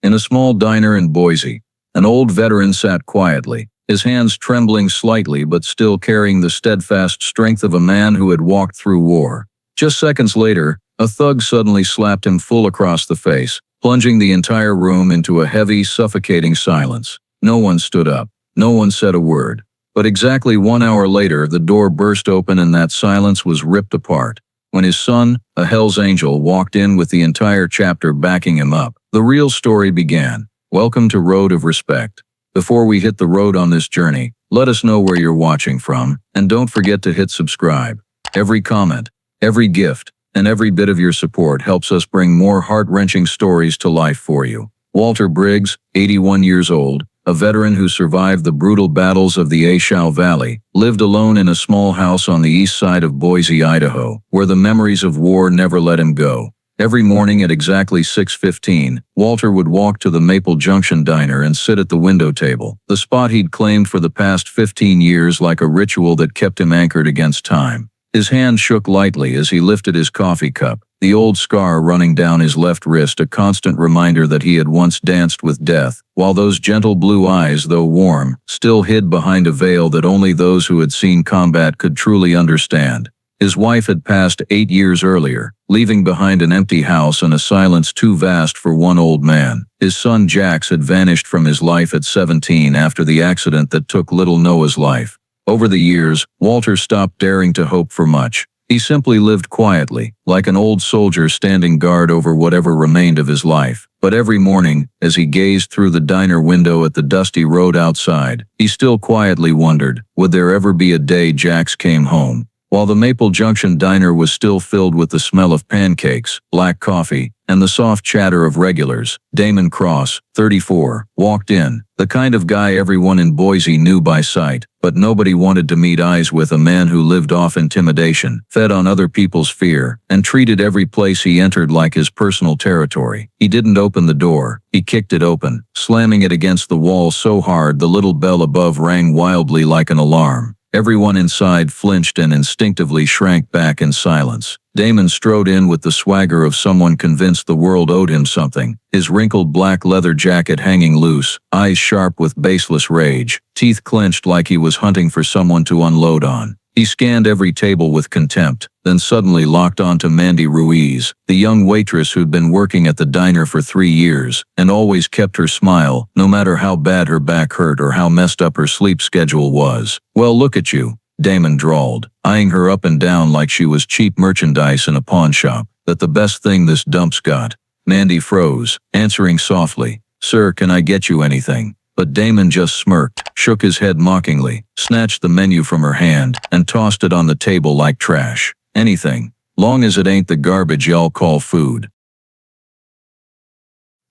In a small diner in Boise, an old veteran sat quietly, his hands trembling slightly but still carrying the steadfast strength of a man who had walked through war. Just seconds later, a thug suddenly slapped him full across the face, plunging the entire room into a heavy, suffocating silence. No one stood up. No one said a word. But exactly 1 hour later, the door burst open and that silence was ripped apart. When his son, a Hell's Angel, walked in with the entire chapter backing him up, the real story began. Welcome to Road of Respect. Before we hit the road on this journey, let us know where you're watching from, and don't forget to hit subscribe. Every comment, every gift, and every bit of your support helps us bring more heart-wrenching stories to life for you. Walter Briggs, 81 years old, a veteran who survived the brutal battles of the Washoe Valley, lived alone in a small house on the east side of Boise, Idaho, where the memories of war never let him go. Every morning at exactly 6:15, Walter would walk to the Maple Junction Diner and sit at the window table, the spot he'd claimed for the past 15 years like a ritual that kept him anchored against time. His hand shook lightly as he lifted his coffee cup, the old scar running down his left wrist a constant reminder that he had once danced with death, while those gentle blue eyes, though warm, still hid behind a veil that only those who had seen combat could truly understand. His wife had passed 8 years earlier, leaving behind an empty house and a silence too vast for one old man. His son Jax had vanished from his life at 17 after the accident that took little Noah's life. Over the years, Walter stopped daring to hope for much. He simply lived quietly, like an old soldier standing guard over whatever remained of his life. But every morning, as he gazed through the diner window at the dusty road outside, he still quietly wondered, would there ever be a day Jax came home? While the Maple Junction Diner was still filled with the smell of pancakes, black coffee, and the soft chatter of regulars, Damon Cross, 34, walked in, the kind of guy everyone in Boise knew by sight, but nobody wanted to meet eyes with, a man who lived off intimidation, fed on other people's fear, and treated every place he entered like his personal territory. He didn't open the door, he kicked it open, slamming it against the wall so hard the little bell above rang wildly like an alarm. Everyone inside flinched and instinctively shrank back in silence. Damon strode in with the swagger of someone convinced the world owed him something, his wrinkled black leather jacket hanging loose, eyes sharp with baseless rage, teeth clenched like he was hunting for someone to unload on. He scanned every table with contempt, then suddenly locked onto Mandy Ruiz, the young waitress who'd been working at the diner for 3 years, and always kept her smile, no matter how bad her back hurt or how messed up her sleep schedule was. "Well, look at you," Damon drawled, eyeing her up and down like she was cheap merchandise in a pawn shop. "That the best thing this dump's got?" Mandy froze, answering softly, "Sir, can I get you anything?" But Damon just smirked, shook his head mockingly, snatched the menu from her hand, and tossed it on the table like trash. "Anything, long as it ain't the garbage y'all call food."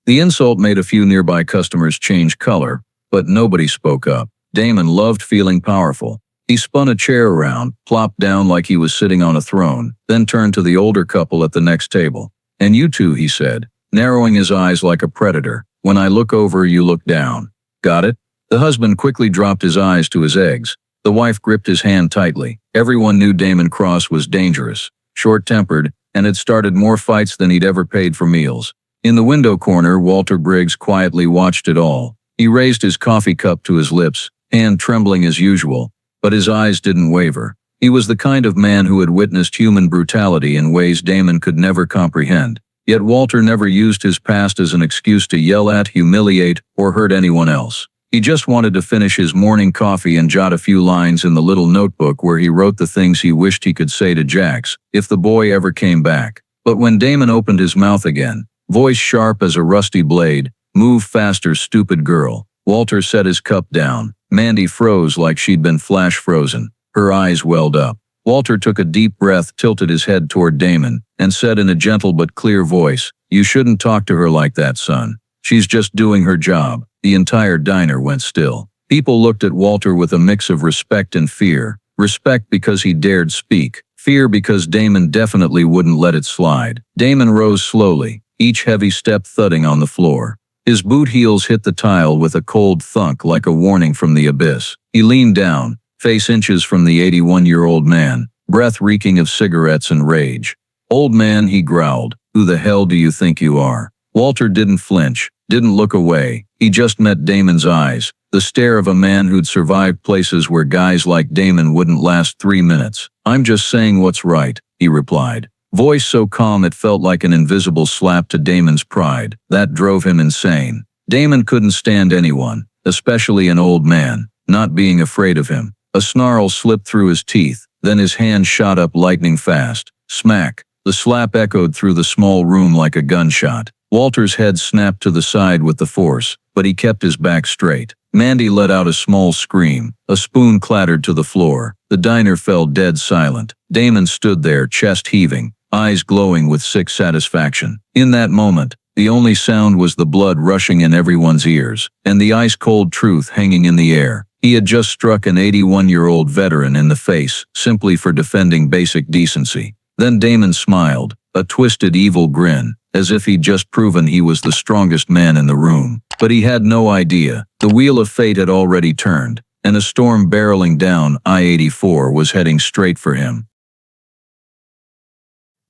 The insult made a few nearby customers change color, but nobody spoke up. Damon loved feeling powerful. He spun a chair around, plopped down like he was sitting on a throne, then turned to the older couple at the next table. "And you two," he said, narrowing his eyes like a predator. "When I look over, you look down. Got it?" The husband quickly dropped his eyes to his eggs. The wife gripped his hand tightly. Everyone knew Damon Cross was dangerous, short-tempered, and had started more fights than he'd ever paid for meals. In the window corner, Walter Briggs quietly watched it all. He raised his coffee cup to his lips, hand trembling as usual, but his eyes didn't waver. He was the kind of man who had witnessed human brutality in ways Damon could never comprehend. Yet Walter never used his past as an excuse to yell at, humiliate, or hurt anyone else. He just wanted to finish his morning coffee and jot a few lines in the little notebook where he wrote the things he wished he could say to Jax, if the boy ever came back. But when Damon opened his mouth again, voice sharp as a rusty blade, "Move faster, stupid girl." Walter set his cup down. Mandy froze like she'd been flash frozen. Her eyes welled up. Walter took a deep breath, tilted his head toward Damon, and said in a gentle but clear voice, "You shouldn't talk to her like that, son. She's just doing her job." The entire diner went still. People looked at Walter with a mix of respect and fear. Respect because he dared speak. Fear because Damon definitely wouldn't let it slide. Damon rose slowly, each heavy step thudding on the floor. His boot heels hit the tile with a cold thunk like a warning from the abyss. He leaned down, face inches from the 81-year-old man, breath reeking of cigarettes and rage. "Old man," he growled, "who the hell do you think you are?" Walter didn't flinch, didn't look away. He just met Damon's eyes, the stare of a man who'd survived places where guys like Damon wouldn't last 3 minutes. "I'm just saying what's right," he replied. Voice so calm it felt like an invisible slap to Damon's pride. That drove him insane. Damon couldn't stand anyone, especially an old man, not being afraid of him. A snarl slipped through his teeth, then his hand shot up lightning fast. Smack! The slap echoed through the small room like a gunshot. Walter's head snapped to the side with the force, but he kept his back straight. Mandy let out a small scream. A spoon clattered to the floor. The diner fell dead silent. Damon stood there, chest heaving, eyes glowing with sick satisfaction. In that moment, the only sound was the blood rushing in everyone's ears, and the ice-cold truth hanging in the air. He had just struck an 81-year-old veteran in the face, simply for defending basic decency. Then Damon smiled, a twisted evil grin, as if he'd just proven he was the strongest man in the room. But he had no idea. The wheel of fate had already turned, and a storm barreling down I-84 was heading straight for him.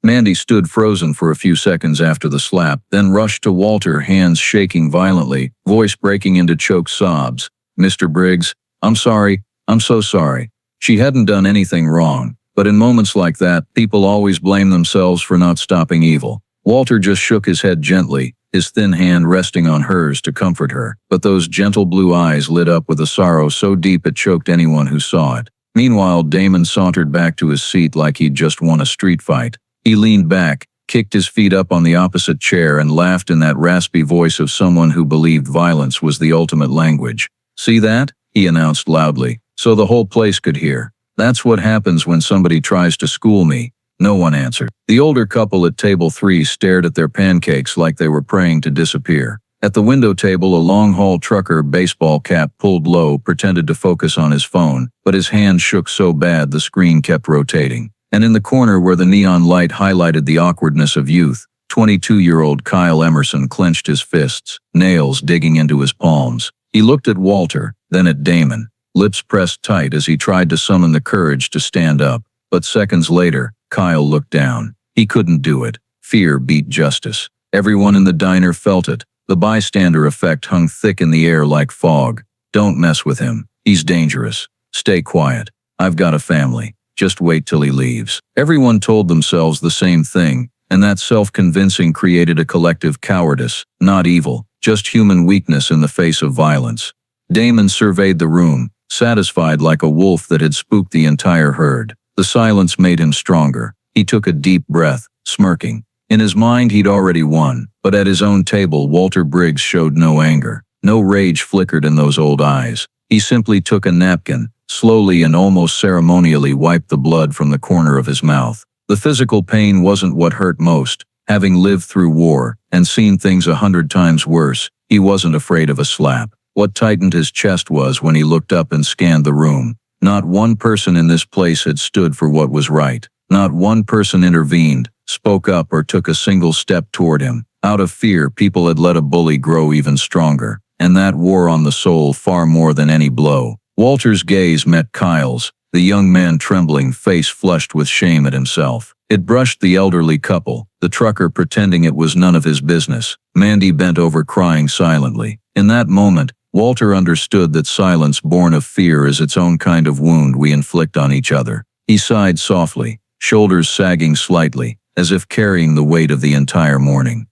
Mandy stood frozen for a few seconds after the slap, then rushed to Walter, hands shaking violently, voice breaking into choked sobs. "Mr. Briggs, I'm sorry. I'm so sorry." She hadn't done anything wrong, but in moments like that, people always blame themselves for not stopping evil. Walter just shook his head gently, his thin hand resting on hers to comfort her, but those gentle blue eyes lit up with a sorrow so deep it choked anyone who saw it. Meanwhile, Damon sauntered back to his seat like he'd just won a street fight. He leaned back, kicked his feet up on the opposite chair, and laughed in that raspy voice of someone who believed violence was the ultimate language. "See that?" he announced loudly, so the whole place could hear. "That's what happens when somebody tries to school me." No one answered. The older couple at table 3 stared at their pancakes like they were praying to disappear. At the window table, a long-haul trucker, baseball cap pulled low, pretended to focus on his phone, but his hand shook so bad the screen kept rotating. And in the corner where the neon light highlighted the awkwardness of youth, 22-year-old Kyle Emerson clenched his fists, nails digging into his palms. He looked at Walter, then at Damon, lips pressed tight as he tried to summon the courage to stand up. But seconds later, Kyle looked down. He couldn't do it. Fear beat justice. Everyone in the diner felt it. The bystander effect hung thick in the air like fog. "Don't mess with him. He's dangerous. Stay quiet. I've got a family. Just wait till he leaves." Everyone told themselves the same thing, and that self-convincing created a collective cowardice, not evil, just human weakness in the face of violence. Damon surveyed the room, satisfied like a wolf that had spooked the entire herd. The silence made him stronger. He took a deep breath, smirking. In his mind he'd already won, but at his own table Walter Briggs showed no anger. No rage flickered in those old eyes. He simply took a napkin, slowly and almost ceremonially wiped the blood from the corner of his mouth. The physical pain wasn't what hurt most. Having lived through war and seen things 100 times worse, he wasn't afraid of a slap. What tightened his chest was when he looked up and scanned the room. Not one person in this place had stood for what was right. Not one person intervened, spoke up, or took a single step toward him. Out of fear, people had let a bully grow even stronger, and that wore on the soul far more than any blow. Walter's gaze met Kyle's, the young man trembling, face flushed with shame at himself. It brushed the elderly couple, the trucker pretending it was none of his business. Mandy bent over crying silently. In that moment, Walter understood that silence born of fear is its own kind of wound we inflict on each other. He sighed softly, shoulders sagging slightly, as if carrying the weight of the entire morning.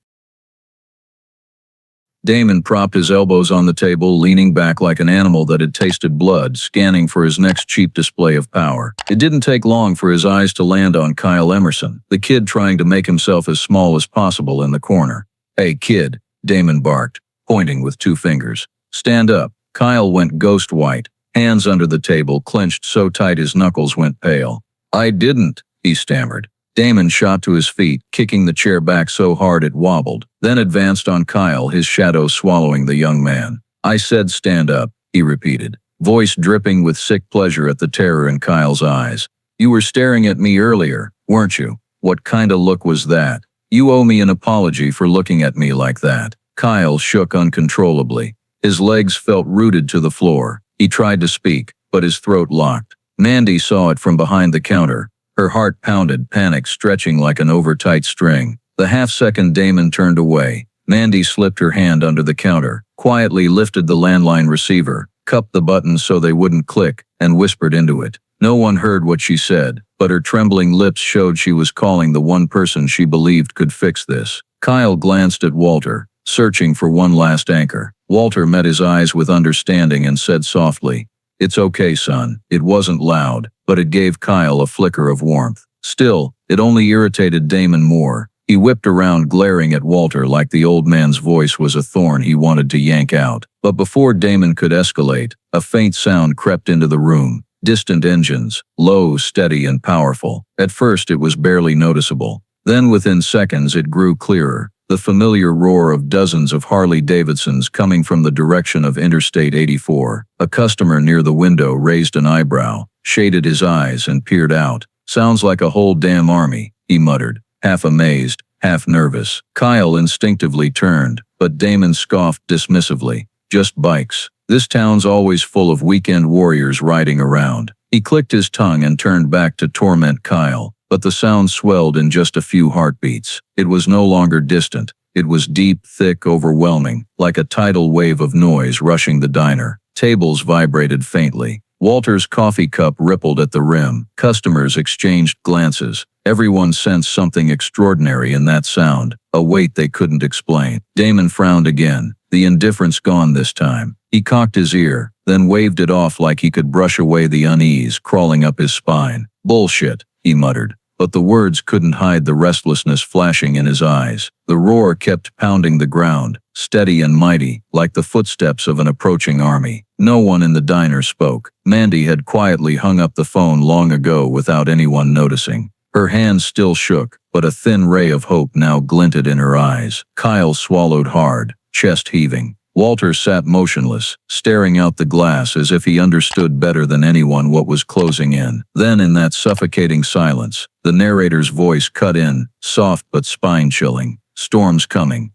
Damon propped his elbows on the table, leaning back like an animal that had tasted blood, scanning for his next cheap display of power. It didn't take long for his eyes to land on Kyle Emerson, the kid trying to make himself as small as possible in the corner. "Hey, kid," Damon barked, pointing with 2 fingers. "Stand up." Kyle went ghost white, hands under the table clenched so tight his knuckles went pale. "I didn't," he stammered. Damon shot to his feet, kicking the chair back so hard it wobbled, then advanced on Kyle, his shadow swallowing the young man. "I said stand up," he repeated, voice dripping with sick pleasure at the terror in Kyle's eyes. "You were staring at me earlier, weren't you? What kind of look was that? You owe me an apology for looking at me like that." Kyle shook uncontrollably. His legs felt rooted to the floor. He tried to speak, but his throat locked. Mandy saw it from behind the counter. Her heart pounded, panic stretching like an overtight string. The half-second Damon turned away, Mandy slipped her hand under the counter, quietly lifted the landline receiver, cupped the buttons so they wouldn't click, and whispered into it. No one heard what she said, but her trembling lips showed she was calling the one person she believed could fix this. Kyle glanced at Walter, searching for one last anchor. Walter met his eyes with understanding and said softly, "It's okay, son." It wasn't loud, but it gave Kyle a flicker of warmth. Still, it only irritated Damon more. He whipped around, glaring at Walter like the old man's voice was a thorn he wanted to yank out. But before Damon could escalate, a faint sound crept into the room. Distant engines, low, steady, and powerful. At first it was barely noticeable. Then within seconds it grew clearer. The familiar roar of dozens of Harley-Davidsons coming from the direction of Interstate 84. A customer near the window raised an eyebrow, shaded his eyes, and peered out. "Sounds like a whole damn army," he muttered, half amazed, half nervous. Kyle instinctively turned, but Damon scoffed dismissively. "Just bikes. This town's always full of weekend warriors riding around." He clicked his tongue and turned back to torment Kyle, but the sound swelled in just a few heartbeats. It was no longer distant. It was deep, thick, overwhelming, like a tidal wave of noise rushing the diner. Tables vibrated faintly. Walter's coffee cup rippled at the rim. Customers exchanged glances. Everyone sensed something extraordinary in that sound, a weight they couldn't explain. Damon frowned again, the indifference gone this time. He cocked his ear, then waved it off like he could brush away the unease crawling up his spine. "Bullshit," he muttered, but the words couldn't hide the restlessness flashing in his eyes. The roar kept pounding the ground, steady and mighty, like the footsteps of an approaching army. No one in the diner spoke. Mandy had quietly hung up the phone long ago without anyone noticing. Her hands still shook, but a thin ray of hope now glinted in her eyes. Kyle swallowed hard, chest heaving. Walter sat motionless, staring out the glass as if he understood better than anyone what was closing in. Then in that suffocating silence, the narrator's voice cut in, soft but spine-chilling. "Storm's coming."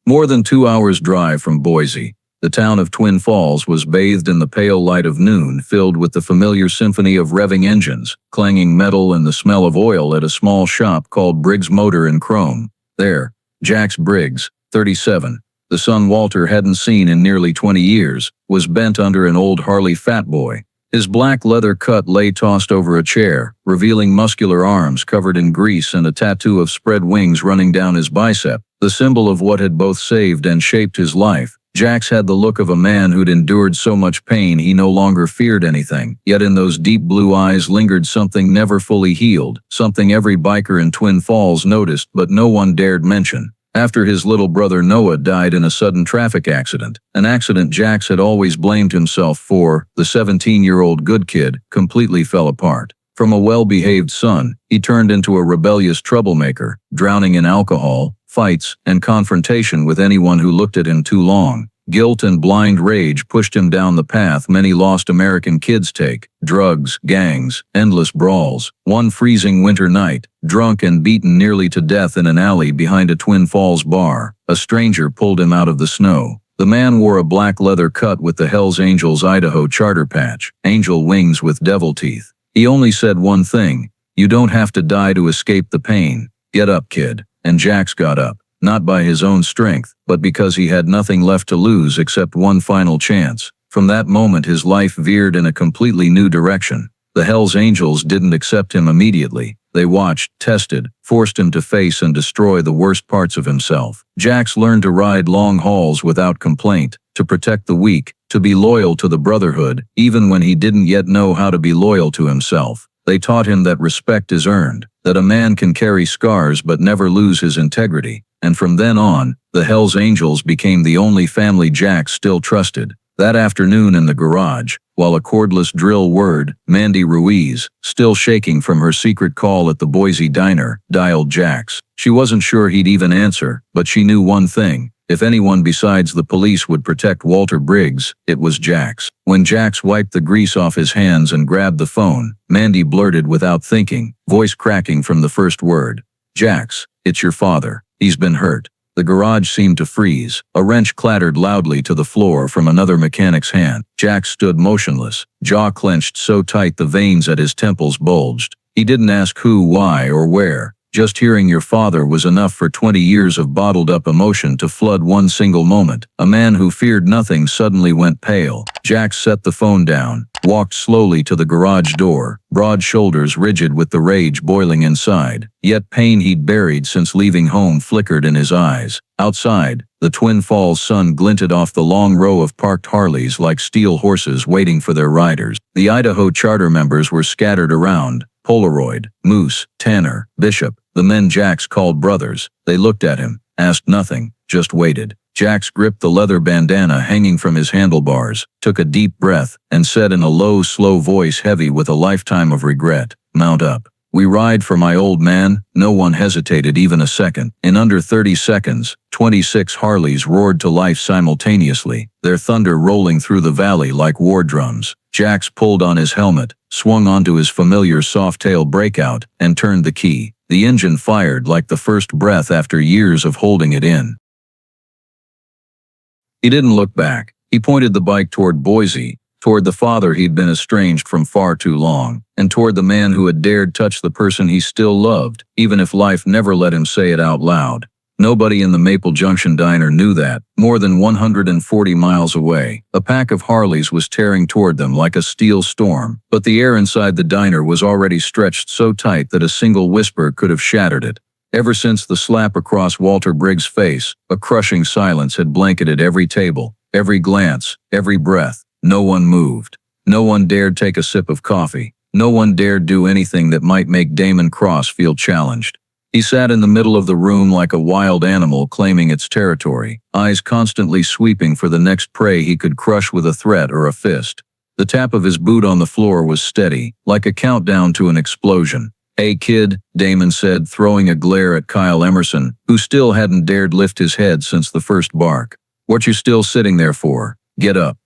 More than 2 hours' drive from Boise, the town of Twin Falls was bathed in the pale light of noon, filled with the familiar symphony of revving engines, clanging metal, and the smell of oil at a small shop called Briggs Motor and Chrome. There, Jax Briggs, 37, the son Walter hadn't seen in nearly 20 years, was bent under an old Harley fat boy. His black leather cut lay tossed over a chair, revealing muscular arms covered in grease and a tattoo of spread wings running down his bicep, the symbol of what had both saved and shaped his life. Jax had the look of a man who'd endured so much pain he no longer feared anything, yet in those deep blue eyes lingered something never fully healed, something every biker in Twin Falls noticed but no one dared mention. After his little brother Noah died in a sudden traffic accident, an accident Jax had always blamed himself for, the 17-year-old good kid completely fell apart. From a well-behaved son, he turned into a rebellious troublemaker, drowning in alcohol, fights, and confrontation with anyone who looked at him too long. Guilt and blind rage pushed him down the path many lost American kids take: drugs, gangs, endless brawls. One freezing winter night, drunk and beaten nearly to death in an alley behind a Twin Falls bar, a stranger pulled him out of the snow. The man wore a black leather cut with the Hells Angels Idaho charter patch, angel wings with devil teeth. He only said one thing: "You don't have to die to escape the pain. Get up, kid." And Jax got up. Not by his own strength, but because he had nothing left to lose except one final chance. From that moment his life veered in a completely new direction. The Hells Angels didn't accept him immediately. They watched, tested, forced him to face and destroy the worst parts of himself. Jax learned to ride long hauls without complaint, to protect the weak, to be loyal to the brotherhood, even when he didn't yet know how to be loyal to himself. They taught him that respect is earned, that a man can carry scars but never lose his integrity. And from then on, the Hells Angels became the only family Jax still trusted. That afternoon in the garage, while a cordless drill whirred, Mandy Ruiz, still shaking from her secret call at the Boise diner, dialed Jax. She wasn't sure he'd even answer, but she knew one thing: if anyone besides the police would protect Walter Briggs, it was Jax. When Jax wiped the grease off his hands and grabbed the phone, Mandy blurted without thinking, voice cracking from the first word, "Jax, it's your father. He's been hurt." The garage seemed to freeze. A wrench clattered loudly to the floor from another mechanic's hand. Jax stood motionless, jaw clenched so tight the veins at his temples bulged. He didn't ask who, why, or where. Just hearing your father was enough for 20 years of bottled-up emotion to flood one single moment. A man who feared nothing suddenly went pale. Jack set the phone down, walked slowly to the garage door, broad shoulders rigid with the rage boiling inside. Yet pain he'd buried since leaving home flickered in his eyes. Outside, the Twin Falls sun glinted off the long row of parked Harleys like steel horses waiting for their riders. The Idaho charter members were scattered around. Polaroid, Moose, Tanner, Bishop, the men Jax called brothers. They looked at him, asked nothing, just waited. Jax gripped the leather bandana hanging from his handlebars, took a deep breath, and said in a low, slow voice heavy with a lifetime of regret, "Mount up. We ride for my old man." No one hesitated even a second. In under 30 seconds, 26 Harleys roared to life simultaneously, their thunder rolling through the valley like war drums. Jax pulled on his helmet, swung onto his familiar soft-tail breakout, and turned the key. The engine fired like the first breath after years of holding it in. He didn't look back. He pointed the bike toward Boise, toward the father he'd been estranged from far too long, and toward the man who had dared touch the person he still loved, even if life never let him say it out loud. Nobody in the Maple Junction diner knew that. More than 140 miles away, a pack of Harleys was tearing toward them like a steel storm, but the air inside the diner was already stretched so tight that a single whisper could have shattered it. Ever since the slap across Walter Briggs' face, a crushing silence had blanketed every table, every glance, every breath. No one moved. No one dared take a sip of coffee. No one dared do anything that might make Damon Cross feel challenged. He sat in the middle of the room like a wild animal claiming its territory, eyes constantly sweeping for the next prey he could crush with a threat or a fist. The tap of his boot on the floor was steady, like a countdown to an explosion. "Hey kid," Damon said, throwing a glare at Kyle Emerson, who still hadn't dared lift his head since the first bark. "What you still sitting there for? Get up."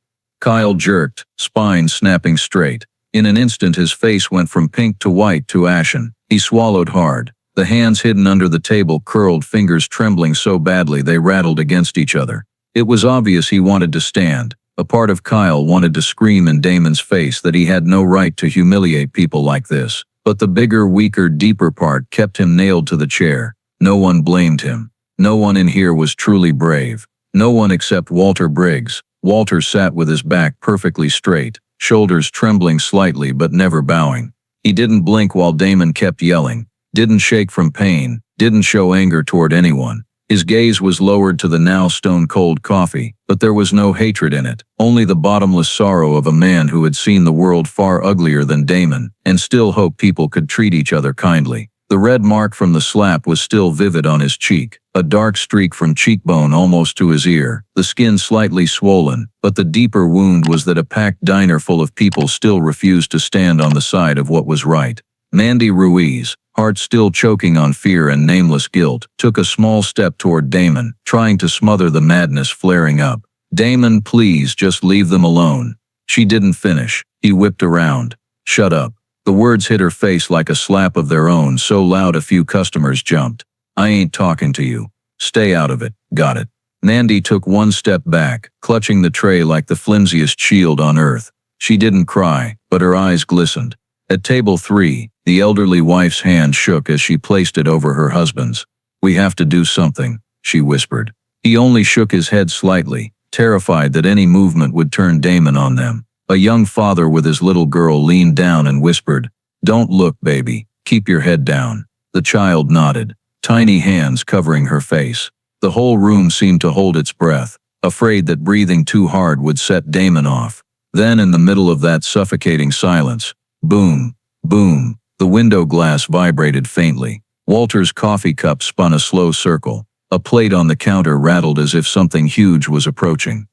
Kyle jerked, spine snapping straight. In an instant his face went from pink to white to ashen. He swallowed hard. The hands hidden under the table curled, fingers trembling so badly they rattled against each other. It was obvious he wanted to stand. A part of Kyle wanted to scream in Damon's face that he had no right to humiliate people like this. But the bigger, weaker, deeper part kept him nailed to the chair. No one blamed him. No one in here was truly brave. No one except Walter Briggs. Walter sat with his back perfectly straight, shoulders trembling slightly but never bowing. He didn't blink while Damon kept yelling. Didn't shake from pain, didn't show anger toward anyone. His gaze was lowered to the now stone-cold coffee, but there was no hatred in it, only the bottomless sorrow of a man who had seen the world far uglier than Damon, and still hoped people could treat each other kindly. The red mark from the slap was still vivid on his cheek, a dark streak from cheekbone almost to his ear, the skin slightly swollen, but the deeper wound was that a packed diner full of people still refused to stand on the side of what was right. Mandy Ruiz, heart still choking on fear and nameless guilt, took a small step toward Damon, trying to smother the madness flaring up. "Damon, please just leave them alone." She didn't finish. He whipped around. "Shut up." The words hit her face like a slap of their own, so loud a few customers jumped. "I ain't talking to you. Stay out of it, got it?" Mandy took one step back, clutching the tray like the flimsiest shield on earth. She didn't cry, but her eyes glistened. At table 3, the elderly wife's hand shook as she placed it over her husband's. "We have to do something," she whispered. He only shook his head slightly, terrified that any movement would turn Damon on them. A young father with his little girl leaned down and whispered, "Don't look, baby. Keep your head down." The child nodded, tiny hands covering her face. The whole room seemed to hold its breath, afraid that breathing too hard would set Damon off. Then in the middle of that suffocating silence, boom, boom, the window glass vibrated faintly. Walter's coffee cup spun a slow circle. A plate on the counter rattled as if something huge was approaching.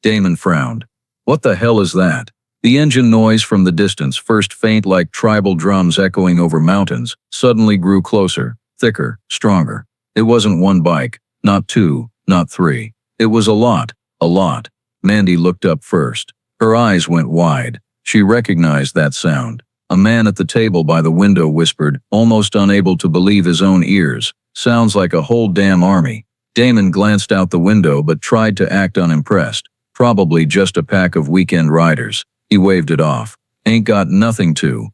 Damon frowned. "What the hell is that?" The engine noise from the distance, first faint like tribal drums echoing over mountains, suddenly grew closer, thicker, stronger. It wasn't one bike, not two, not three. It was a lot, a lot. Mandy looked up first. Her eyes went wide. She recognized that sound. A man at the table by the window whispered, almost unable to believe his own ears, "Sounds like a whole damn army." Damon glanced out the window but tried to act unimpressed. Probably just a pack of weekend riders. He waved it off. "Ain't got nothing to."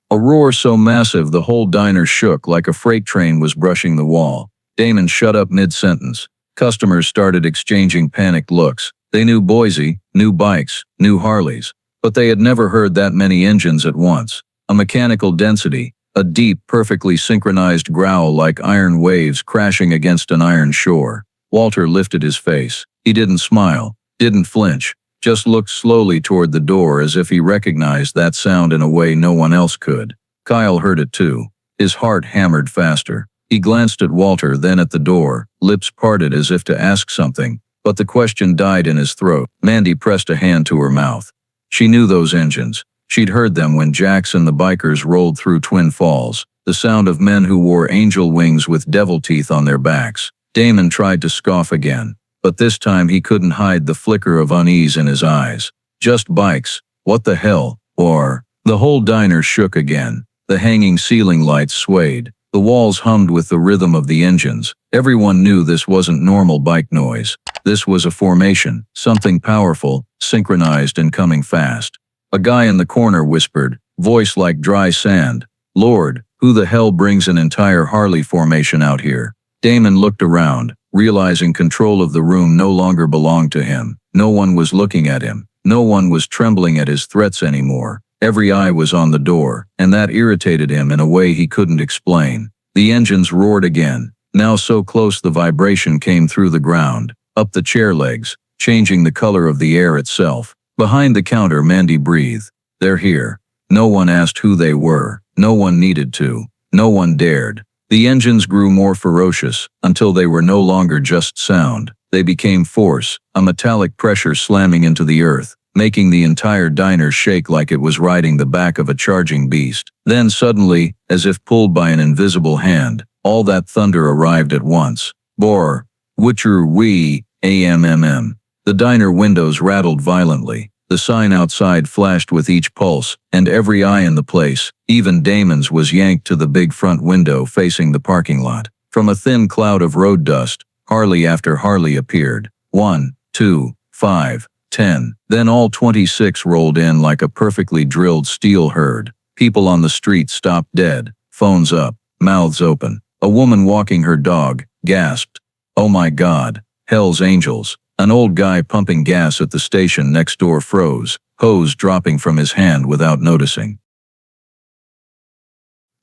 A roar so massive the whole diner shook like a freight train was brushing the wall. Damon shut up mid-sentence. Customers started exchanging panicked looks. They knew Boise, knew bikes, knew Harleys, but they had never heard that many engines at once. A mechanical density, a deep, perfectly synchronized growl like iron waves crashing against an iron shore. Walter lifted his face. He didn't smile, didn't flinch, just looked slowly toward the door as if he recognized that sound in a way no one else could. Kyle heard it too. His heart hammered faster. He glanced at Walter, then at the door, lips parted as if to ask something, but the question died in his throat. Mandy pressed a hand to her mouth. She knew those engines. She'd heard them when Jax and the bikers rolled through Twin Falls, the sound of men who wore angel wings with devil teeth on their backs. Damon tried to scoff again, but this time he couldn't hide the flicker of unease in his eyes. Just bikes, what the hell, or… The whole diner shook again. The hanging ceiling lights swayed. The walls hummed with the rhythm of the engines. Everyone knew this wasn't normal bike noise. This was a formation, something powerful, synchronized and coming fast. A guy in the corner whispered, voice like dry sand, "Lord, who the hell brings an entire Harley formation out here?" Damon looked around, realizing control of the room no longer belonged to him. No one was looking at him. No one was trembling at his threats anymore. Every eye was on the door, and that irritated him in a way he couldn't explain. The engines roared again, now so close the vibration came through the ground, up the chair legs, changing the color of the air itself. Behind the counter, Mandy breathed. They're here. No one asked who they were. No one needed to. No one dared. The engines grew more ferocious, until they were no longer just sound. They became force, a metallic pressure slamming into the earth, making the entire diner shake like it was riding the back of a charging beast. Then suddenly, as if pulled by an invisible hand, all that thunder arrived at once. Bor, Witcher we, AMMM. The diner windows rattled violently. The sign outside flashed with each pulse, and every eye in the place, even Damon's, was yanked to the big front window facing the parking lot. From a thin cloud of road dust, Harley after Harley appeared. 1, 2, 5, 10. Then all 26 rolled in like a perfectly drilled steel herd. People on the street stopped dead, phones up, mouths open. A woman walking her dog gasped, "Oh my God, hell's angels." An old guy pumping gas at the station next door froze, hose dropping from his hand without noticing.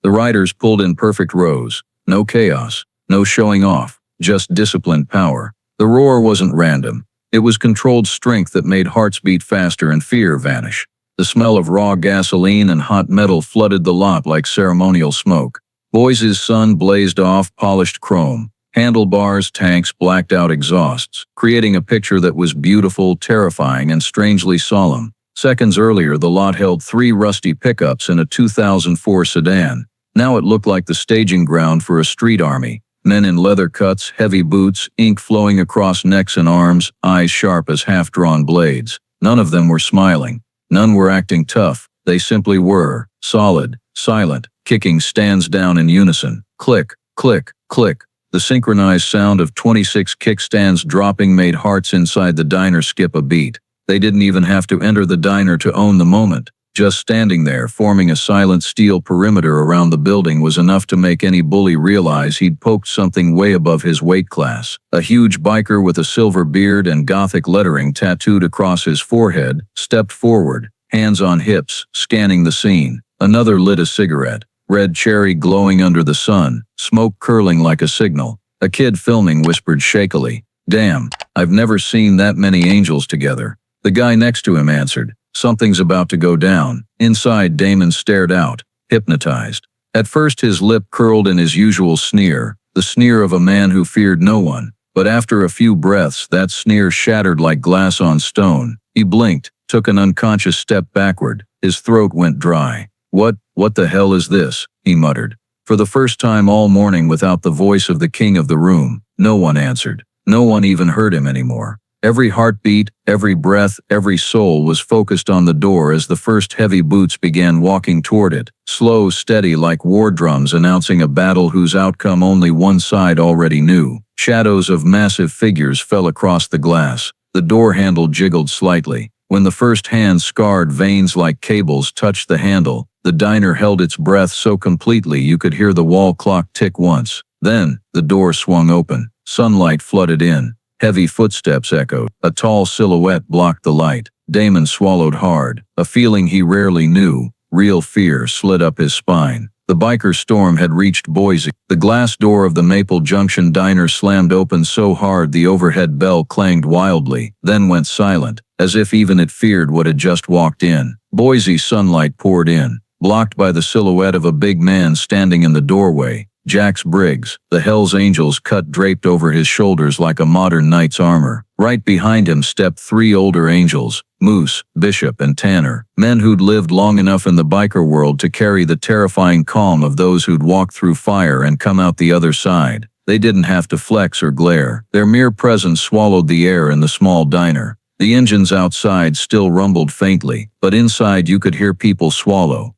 The riders pulled in perfect rows. No chaos, no showing off, just disciplined power. The roar wasn't random. It was controlled strength that made hearts beat faster and fear vanish. The smell of raw gasoline and hot metal flooded the lot like ceremonial smoke. Boise's sun blazed off polished chrome. Handlebars, tanks, blacked out exhausts, creating a picture that was beautiful, terrifying, and strangely solemn. Seconds earlier, the lot held 3 rusty pickups and a 2004 sedan. Now it looked like the staging ground for a street army. Men in leather cuts, heavy boots, ink flowing across necks and arms, eyes sharp as half-drawn blades. None of them were smiling. None were acting tough. They simply were, solid, silent, kicking stands down in unison. Click, click, click. The synchronized sound of 26 kickstands dropping made hearts inside the diner skip a beat. They didn't even have to enter the diner to own the moment. Just standing there, forming a silent steel perimeter around the building, was enough to make any bully realize he'd poked something way above his weight class. A huge biker with a silver beard and Gothic lettering tattooed across his forehead stepped forward, hands on hips, scanning the scene. Another lit a cigarette. Red cherry glowing under the sun, smoke curling like a signal. A kid filming whispered shakily, "Damn, I've never seen that many angels together." The guy next to him answered, "Something's about to go down." Inside, Damon stared out, hypnotized. At first his lip curled in his usual sneer, the sneer of a man who feared no one. But after a few breaths, that sneer shattered like glass on stone. He blinked, took an unconscious step backward. His throat went dry. What the hell is this?" he muttered. For the first time all morning, without the voice of the king of the room, no one answered. No one even heard him anymore. Every heartbeat, every breath, every soul was focused on the door as the first heavy boots began walking toward it, slow, steady like war drums announcing a battle whose outcome only one side already knew. Shadows of massive figures fell across the glass. The door handle jiggled slightly. When the first hand-scarred veins like cables touched the handle, The diner held its breath so completely you could hear the wall clock tick once. Then, the door swung open. Sunlight flooded in. Heavy footsteps echoed. A tall silhouette blocked the light. Damon swallowed hard. A feeling he rarely knew, real fear, slid up his spine. The biker storm had reached Boise. The glass door of the Maple Junction diner slammed open so hard the overhead bell clanged wildly, then went silent, as if even it feared what had just walked in. Boise sunlight poured in, blocked by the silhouette of a big man standing in the doorway. Jax Briggs, the Hell's Angels cut draped over his shoulders like a modern knight's armor. Right behind him stepped three older angels, Moose, Bishop, and Tanner, men who'd lived long enough in the biker world to carry the terrifying calm of those who'd walked through fire and come out the other side. They didn't have to flex or glare. Their mere presence swallowed the air in the small diner. The engines outside still rumbled faintly, but inside you could hear people swallow.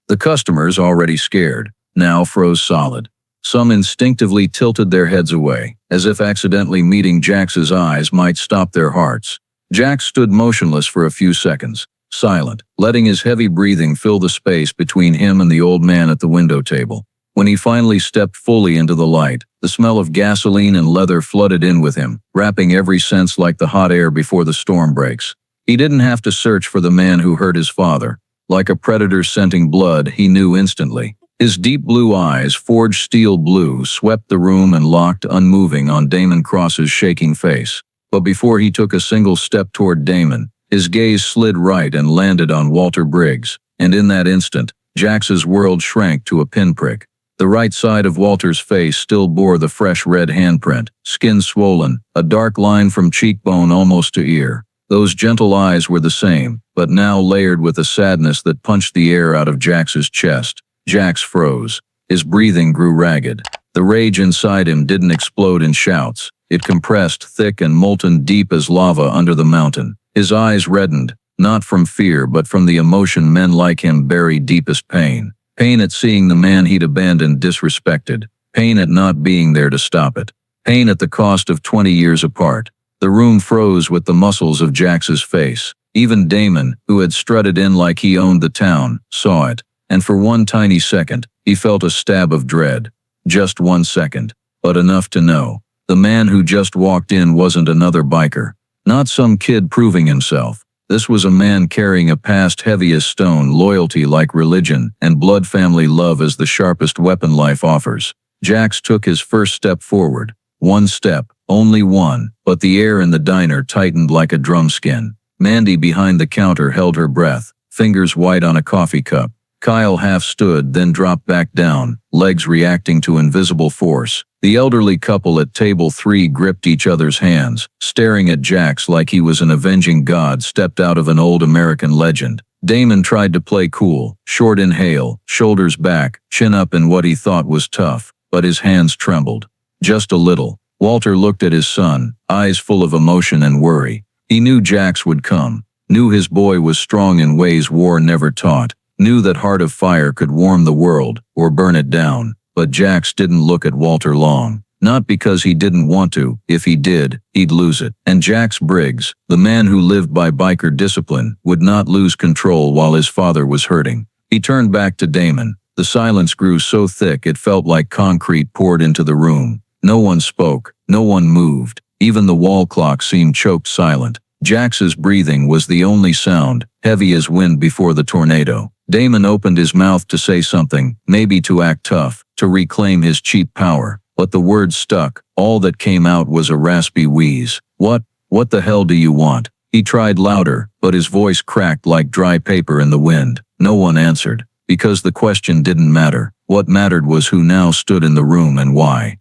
The customers, already scared, now froze solid. Some instinctively tilted their heads away, as if accidentally meeting Jax's eyes might stop their hearts. Jax stood motionless for a few seconds, silent, letting his heavy breathing fill the space between him and the old man at the window table. When he finally stepped fully into the light, the smell of gasoline and leather flooded in with him, wrapping every sense like the hot air before the storm breaks. He didn't have to search for the man who hurt his father. Like a predator scenting blood, he knew instantly. His deep blue eyes, forged steel blue, swept the room and locked unmoving on Damon Cross's shaking face. But before he took a single step toward Damon, his gaze slid right and landed on Walter Briggs, and in that instant, Jax's world shrank to a pinprick. The right side of Walter's face still bore the fresh red handprint, skin swollen, a dark line from cheekbone almost to ear. Those gentle eyes were the same, but now layered with a sadness that punched the air out of Jax's chest. Jax froze. His breathing grew ragged. The rage inside him didn't explode in shouts. It compressed thick and molten deep as lava under the mountain. His eyes reddened, not from fear but from the emotion men like him bury deepest pain. Pain at seeing the man he'd abandoned disrespected. Pain at not being there to stop it. Pain at the cost of 20 years apart. The room froze with the muscles of Jax's face. Even Damon, who had strutted in like he owned the town, saw it. And for one tiny second, he felt a stab of dread. Just 1 second, but enough to know. The man who just walked in wasn't another biker. Not some kid proving himself. This was a man carrying a past heavy as stone, loyalty like religion, and blood family love as the sharpest weapon life offers. Jax took his first step forward. One step, only one, but the air in the diner tightened like a drum skin. Mandy behind the counter held her breath, fingers white on a coffee cup. Kyle half stood, then dropped back down, legs reacting to invisible force. The elderly couple at table 3 gripped each other's hands, staring at Jax like he was an avenging god stepped out of an old American legend. Damon tried to play cool, short inhale, shoulders back, chin up in what he thought was tough, but his hands trembled. Just a little. Walter looked at his son, eyes full of emotion and worry. He knew Jax would come, knew his boy was strong in ways war never taught, knew that Heart of Fire could warm the world, or burn it down. But Jax didn't look at Walter long. Not because he didn't want to. If he did, he'd lose it. And Jax Briggs, the man who lived by biker discipline, would not lose control while his father was hurting. He turned back to Damon. The silence grew so thick it felt like concrete poured into the room. No one spoke, no one moved. Even the wall clock seemed choked silent. Jax's breathing was the only sound, heavy as wind before the tornado. Damon opened his mouth to say something, maybe to act tough, to reclaim his cheap power. But the words stuck. All that came out was a raspy wheeze. What the hell do you want? He tried louder, but his voice cracked like dry paper in the wind. No one answered, because the question didn't matter. What mattered was who now stood in the room and why.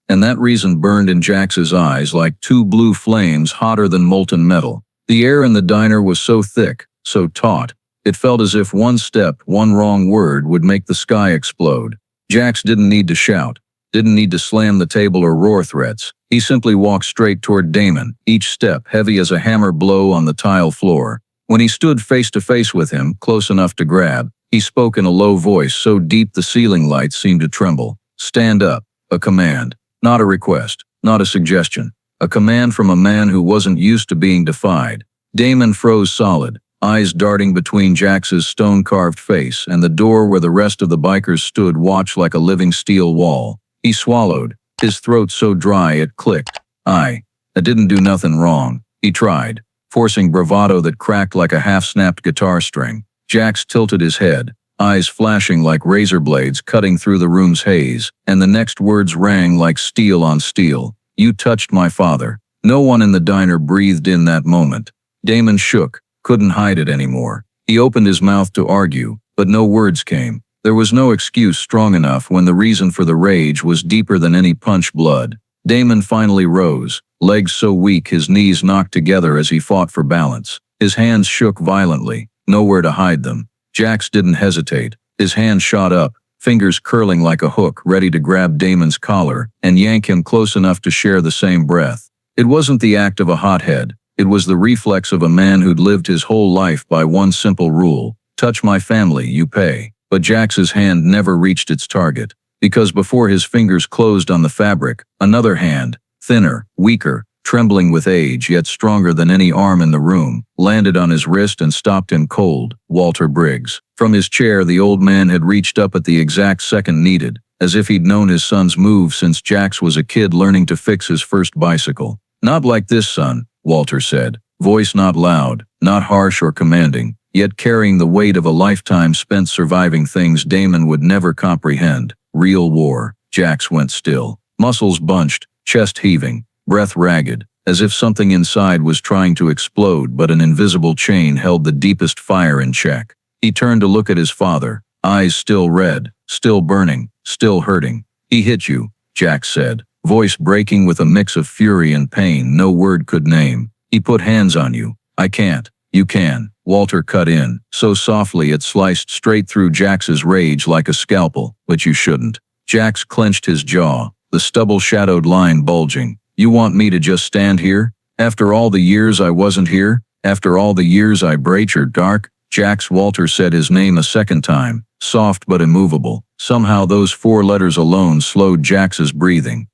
And that reason burned in Jax's eyes like two blue flames hotter than molten metal. The air in the diner was so thick, so taut, it felt as if one step, one wrong word would make the sky explode. Jax didn't need to shout, didn't need to slam the table or roar threats. He simply walked straight toward Damon, each step heavy as a hammer blow on the tile floor. When he stood face to face with him, close enough to grab, he spoke in a low voice so deep the ceiling lights seemed to tremble. Stand up. A command. Not a request, not a suggestion. A command from a man who wasn't used to being defied. Damon froze solid, eyes darting between Jax's stone-carved face and the door where the rest of the bikers stood watched like a living steel wall. He swallowed, his throat so dry it clicked. I didn't do nothing wrong, he tried, forcing bravado that cracked like a half-snapped guitar string. Jax tilted his head, eyes flashing like razor blades cutting through the room's haze, and the next words rang like steel on steel. You touched my father. No one in the diner breathed in that moment. Damon shook, couldn't hide it anymore. He opened his mouth to argue, but no words came. There was no excuse strong enough when the reason for the rage was deeper than any punch blood. Damon finally rose, legs so weak his knees knocked together as he fought for balance. His hands shook violently, nowhere to hide them. Jax didn't hesitate. His hand shot up, fingers curling like a hook ready to grab Damon's collar and yank him close enough to share the same breath. It wasn't the act of a hothead. It was the reflex of a man who'd lived his whole life by one simple rule: touch my family, you pay. But Jax's hand never reached its target, because before his fingers closed on the fabric, another hand, thinner, weaker, trembling with age yet stronger than any arm in the room, landed on his wrist and stopped him cold. Walter Briggs. From his chair the old man had reached up at the exact second needed, as if he'd known his son's move since Jax was a kid learning to fix his first bicycle. Not like this, son, Walter said, voice not loud, not harsh or commanding, yet carrying the weight of a lifetime spent surviving things Damon would never comprehend. Real war. Jax went still, muscles bunched, chest heaving, breath ragged, as if something inside was trying to explode but an invisible chain held the deepest fire in check. He turned to look at his father, eyes still red, still burning, still hurting. He hit you, Jax said, voice breaking with a mix of fury and pain no word could name. He put hands on you. I can't. You can. Walter cut in, so softly it sliced straight through Jax's rage like a scalpel. But you shouldn't. Jax clenched his jaw, the stubble-shadowed line bulging. You want me to just stand here? After all the years I wasn't here? After all the years I braced your dark? Jax. Walter said his name a second time, soft but immovable. Somehow those 4 letters alone slowed Jax's breathing.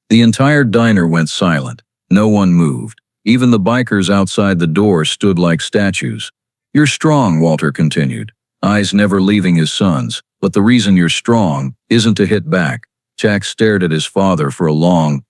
The entire diner went silent. No one moved. Even the bikers outside the door stood like statues. You're strong, Walter continued, eyes never leaving his son's, but the reason you're strong isn't to hit back. Jax stared at his father for a long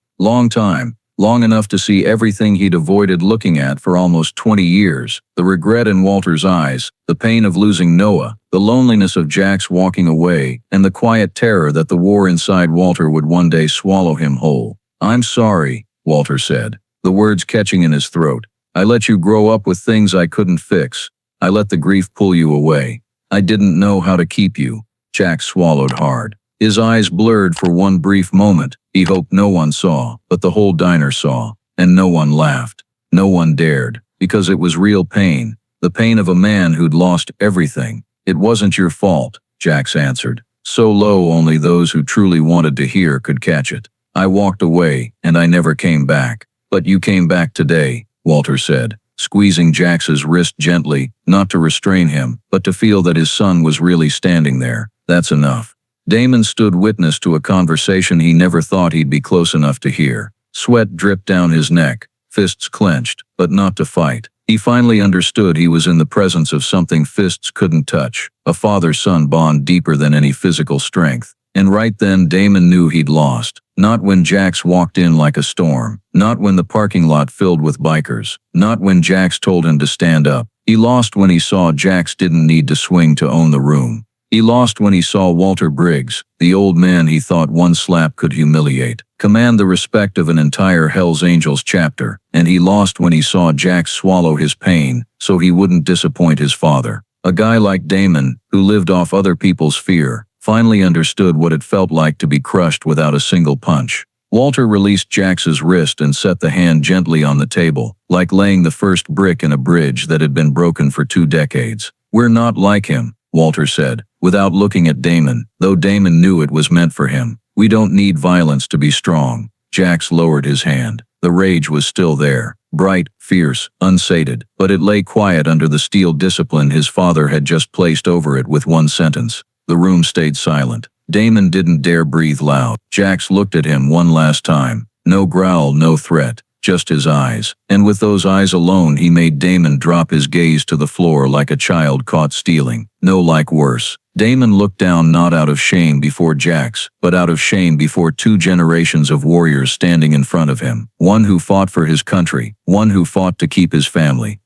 time, long enough to see everything he'd avoided looking at for almost 20 years, the regret in Walter's eyes, the pain of losing Noah, the loneliness of Jax walking away, and the quiet terror that the war inside Walter would one day swallow him whole. I'm sorry, Walter said, the words catching in his throat. I let you grow up with things I couldn't fix. I let the grief pull you away. I didn't know how to keep you. Jax swallowed hard. His eyes blurred for one brief moment. He hoped no one saw, but the whole diner saw. And no one laughed. No one dared, because it was real pain. The pain of a man who'd lost everything. It wasn't your fault, Jax answered, so low only those who truly wanted to hear could catch it. I walked away, and I never came back. But you came back today, Walter said, squeezing Jax's wrist gently, not to restrain him, but to feel that his son was really standing there. That's enough. Damon stood witness to a conversation he never thought he'd be close enough to hear. Sweat dripped down his neck, fists clenched, but not to fight. He finally understood he was in the presence of something fists couldn't touch, a father-son bond deeper than any physical strength. And right then Damon knew he'd lost. Not when Jax walked in like a storm. Not when the parking lot filled with bikers. Not when Jax told him to stand up. He lost when he saw Jax didn't need to swing to own the room. He lost when he saw Walter Briggs, the old man he thought one slap could humiliate, command the respect of an entire Hell's Angels chapter. And he lost when he saw Jax swallow his pain so he wouldn't disappoint his father. A guy like Damon, who lived off other people's fear, finally understood what it felt like to be crushed without a single punch. Walter released Jax's wrist and set the hand gently on the table, like laying the first brick in a bridge that had been broken for 2 decades. We're not like him, Walter said, without looking at Damon, though Damon knew it was meant for him. We don't need violence to be strong. Jax lowered his hand. The rage was still there, bright, fierce, unsated, but it lay quiet under the steel discipline his father had just placed over it with one sentence. The room stayed silent. Damon didn't dare breathe loud. Jax looked at him one last time. No growl, no threat. just his eyes. And with those eyes alone he made Damon drop his gaze to the floor like a child caught stealing. No, like worse. Damon looked down not out of shame before Jax, but out of shame before 2 generations of warriors standing in front of him. One who fought for his country, one who fought to keep his family.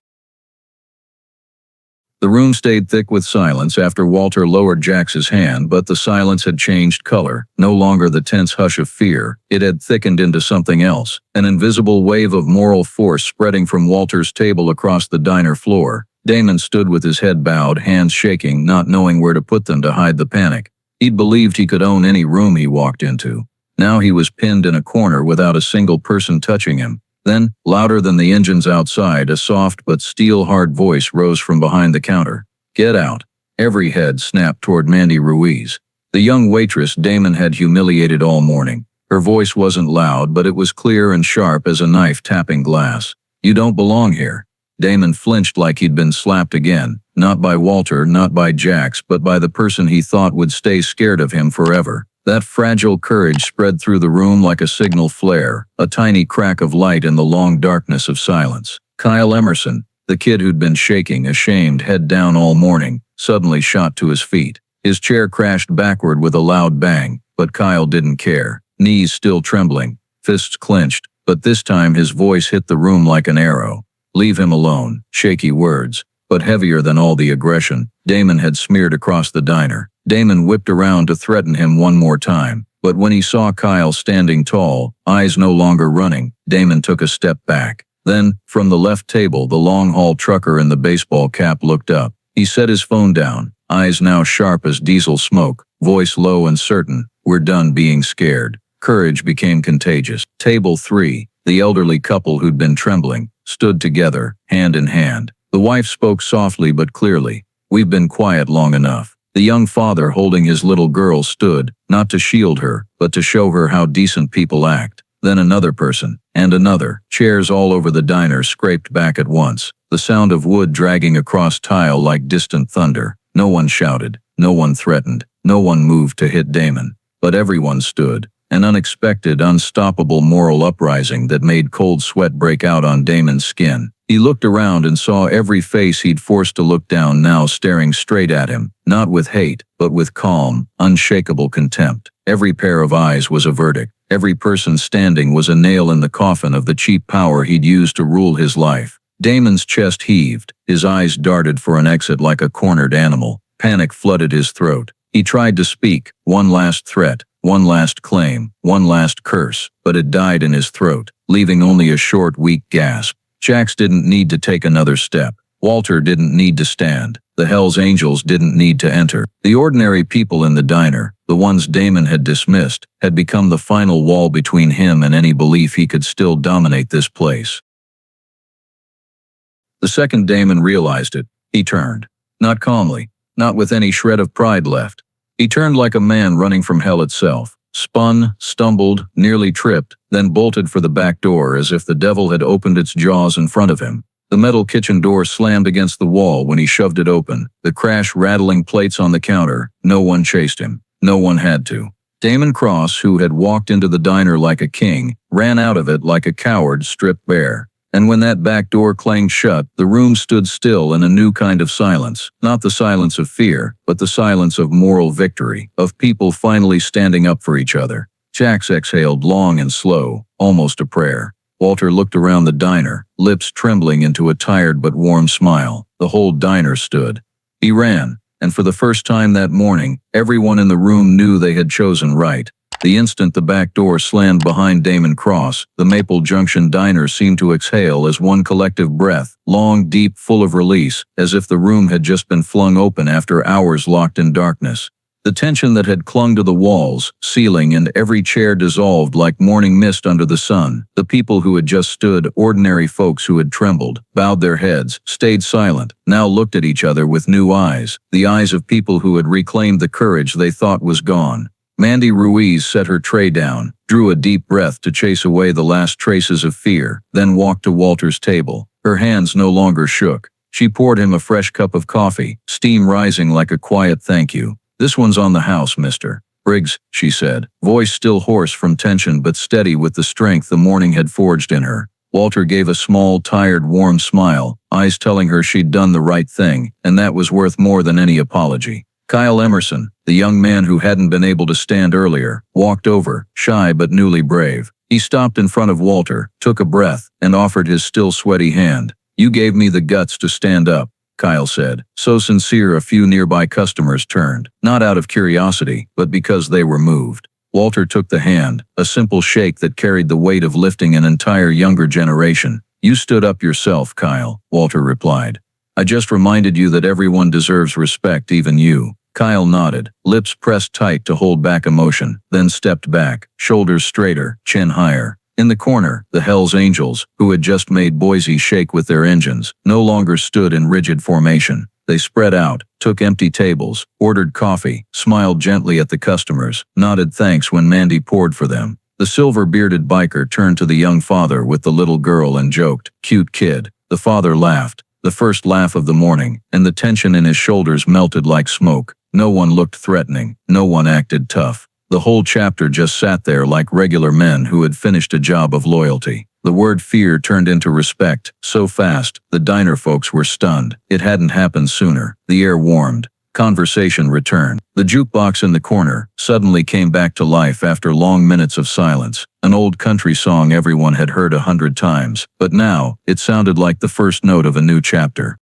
The room stayed thick with silence after Walter lowered Jax's hand, but the silence had changed color. No longer the tense hush of fear, it had thickened into something else, an invisible wave of moral force spreading from Walter's table across the diner floor. Damon stood with his head bowed, hands shaking, not knowing where to put them to hide the panic. He'd believed he could own any room he walked into. Now he was pinned in a corner without a single person touching him. Then, louder than the engines outside, a soft but steel-hard voice rose from behind the counter. "Get out." Every head snapped toward Mandy Ruiz, the young waitress Damon had humiliated all morning. Her voice wasn't loud, but it was clear and sharp as a knife tapping glass. "You don't belong here." Damon flinched like he'd been slapped again, not by Walter, not by Jax, but by the person he thought would stay scared of him forever. That fragile courage spread through the room like a signal flare, a tiny crack of light in the long darkness of silence. Kyle Emerson, the kid who'd been shaking, ashamed, head down all morning, suddenly shot to his feet. His chair crashed backward with a loud bang, but Kyle didn't care. Knees still trembling, fists clenched, but this time his voice hit the room like an arrow. "Leave him alone." Shaky words, but heavier than all the aggression Damon had smeared across the diner. Damon whipped around to threaten him one more time, but when he saw Kyle standing tall, eyes no longer running, Damon took a step back. Then, from the left table, the long-haul trucker in the baseball cap looked up. He set his phone down, eyes now sharp as diesel smoke, voice low and certain. "We're done being scared." Courage became contagious. Table 3, the elderly couple who'd been trembling, stood together, hand in hand. The wife spoke softly but clearly. "We've been quiet long enough." The young father holding his little girl stood, not to shield her, but to show her how decent people act. Then another person, and another. Chairs all over the diner scraped back at once, the sound of wood dragging across tile like distant thunder. No one shouted, no one threatened, no one moved to hit Damon. But everyone stood, an unexpected, unstoppable moral uprising that made cold sweat break out on Damon's skin. He looked around and saw every face he'd forced to look down now staring straight at him, not with hate, but with calm, unshakable contempt. Every pair of eyes was a verdict. Every person standing was a nail in the coffin of the cheap power he'd used to rule his life. Damon's chest heaved, his eyes darted for an exit like a cornered animal. Panic flooded his throat. He tried to speak, one last threat, one last claim, one last curse, but it died in his throat, leaving only a short, weak gasp. Jax didn't need to take another step. Walter didn't need to stand. The Hell's Angels didn't need to enter. The ordinary people in the diner, the ones Damon had dismissed, had become the final wall between him and any belief he could still dominate this place. The second Damon realized it, he turned. Not calmly, not with any shred of pride left. He turned like a man running from hell itself. Spun, stumbled, nearly tripped, then bolted for the back door as if the devil had opened its jaws in front of him. The metal kitchen door slammed against the wall when he shoved it open, the crash rattling plates on the counter. No one chased him. No one had to. Damon Cross, who had walked into the diner like a king, ran out of it like a coward stripped bare. And when that back door clanged shut, the room stood still in a new kind of silence. Not the silence of fear, but the silence of moral victory, of people finally standing up for each other. Jax exhaled long and slow, almost a prayer. Walter looked around the diner, lips trembling into a tired but warm smile. The whole diner stood. He ran, and for the first time that morning, everyone in the room knew they had chosen right. The instant the back door slammed behind Damon Cross, the Maple Junction diner seemed to exhale as one collective breath, long, deep, full of release, as if the room had just been flung open after hours locked in darkness. The tension that had clung to the walls, ceiling, and every chair dissolved like morning mist under the sun. The people who had just stood, ordinary folks who had trembled, bowed their heads, stayed silent, now looked at each other with new eyes, the eyes of people who had reclaimed the courage they thought was gone. Mandy Ruiz set her tray down, drew a deep breath to chase away the last traces of fear, then walked to Walter's table. Her hands no longer shook. She poured him a fresh cup of coffee, steam rising like a quiet thank you. "This one's on the house, Mr. Briggs," she said, voice still hoarse from tension but steady with the strength the morning had forged in her. Walter gave a small, tired, warm smile, eyes telling her she'd done the right thing, and that was worth more than any apology. Kyle Emerson, the young man who hadn't been able to stand earlier, walked over, shy but newly brave. He stopped in front of Walter, took a breath, and offered his still sweaty hand. "You gave me the guts to stand up," Kyle said, so sincere a few nearby customers turned, not out of curiosity, but because they were moved. Walter took the hand, a simple shake that carried the weight of lifting an entire younger generation. "You stood up yourself, Kyle," Walter replied. "I just reminded you that everyone deserves respect, even you." Kyle nodded, lips pressed tight to hold back emotion, then stepped back, shoulders straighter, chin higher. In the corner, the Hells Angels, who had just made Boise shake with their engines, no longer stood in rigid formation. They spread out, took empty tables, ordered coffee, smiled gently at the customers, nodded thanks when Mandy poured for them. The silver-bearded biker turned to the young father with the little girl and joked, "Cute kid." The father laughed, the first laugh of the morning, and the tension in his shoulders melted like smoke. No one looked threatening, no one acted tough. The whole chapter just sat there like regular men who had finished a job of loyalty. The word fear turned into respect, so fast, the diner folks were stunned. It hadn't happened sooner. The air warmed. Conversation returned. The jukebox in the corner suddenly came back to life after long minutes of silence. An old country song everyone had heard 100 times, but now, it sounded like the first note of a new chapter.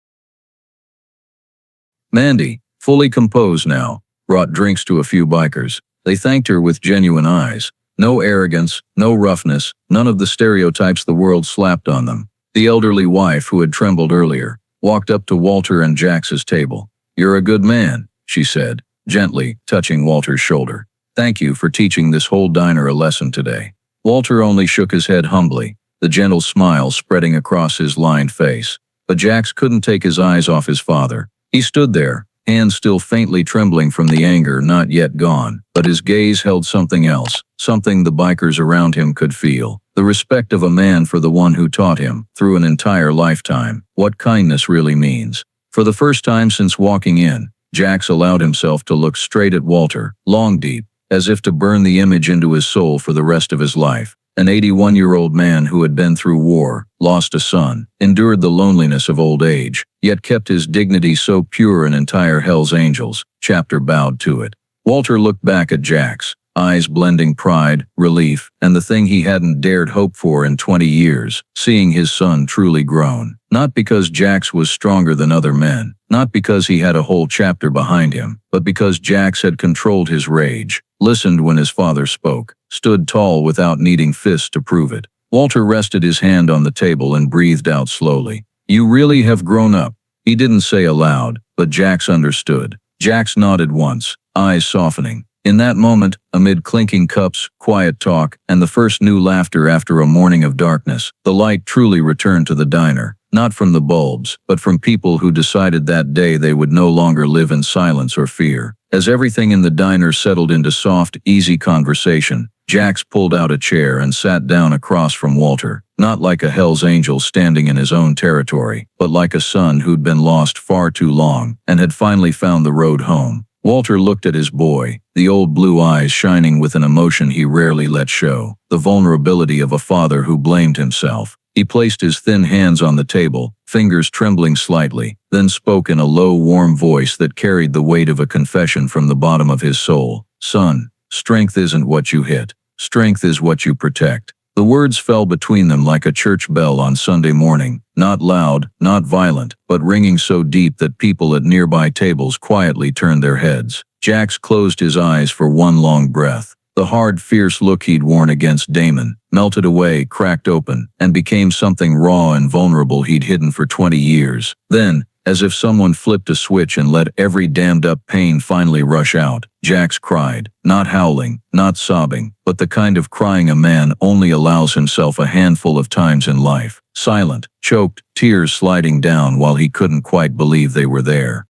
Mandy, fully composed now, brought drinks to a few bikers. They thanked her with genuine eyes. No arrogance, no roughness, none of the stereotypes the world slapped on them. The elderly wife, who had trembled earlier, walked up to Walter and Jax's table. "You're a good man," she said, gently, touching Walter's shoulder. "Thank you for teaching this whole diner a lesson today." Walter only shook his head humbly, the gentle smile spreading across his lined face. But Jax couldn't take his eyes off his father. He stood there, hands still faintly trembling from the anger not yet gone, but his gaze held something else, something the bikers around him could feel. The respect of a man for the one who taught him, through an entire lifetime, what kindness really means. For the first time since walking in, Jax allowed himself to look straight at Walter, long deep, as if to burn the image into his soul for the rest of his life. An 81-year-old man who had been through war, lost a son, endured the loneliness of old age, yet kept his dignity so pure an entire Hells Angels chapter bowed to it. Walter looked back at Jax, eyes blending pride, relief, and the thing he hadn't dared hope for in 20 years, seeing his son truly grown. Not because Jax was stronger than other men, not because he had a whole chapter behind him, but because Jax had controlled his rage, listened when his father spoke, stood tall without needing fists to prove it. Walter rested his hand on the table and breathed out slowly. "You really have grown up," he didn't say aloud, but Jax understood. Jax nodded once, eyes softening. In that moment, amid clinking cups, quiet talk, and the first new laughter after a morning of darkness, the light truly returned to the diner. Not from the bulbs, but from people who decided that day they would no longer live in silence or fear. As everything in the diner settled into soft, easy conversation, Jax pulled out a chair and sat down across from Walter, not like a Hells Angel standing in his own territory, but like a son who'd been lost far too long and had finally found the road home. Walter looked at his boy, the old blue eyes shining with an emotion he rarely let show, the vulnerability of a father who blamed himself. He placed his thin hands on the table, fingers trembling slightly, then spoke in a low, warm voice that carried the weight of a confession from the bottom of his soul. "Son, strength isn't what you hit. Strength is what you protect." The words fell between them like a church bell on Sunday morning, not loud, not violent, but ringing so deep that people at nearby tables quietly turned their heads. Jax closed his eyes for one long breath. The hard, fierce look he'd worn against Damon melted away, cracked open, and became something raw and vulnerable he'd hidden for 20 years. Then, as if someone flipped a switch and let every dammed-up pain finally rush out, Jax cried, not howling, not sobbing, but the kind of crying a man only allows himself a handful of times in life. Silent, choked, tears sliding down while he couldn't quite believe they were there.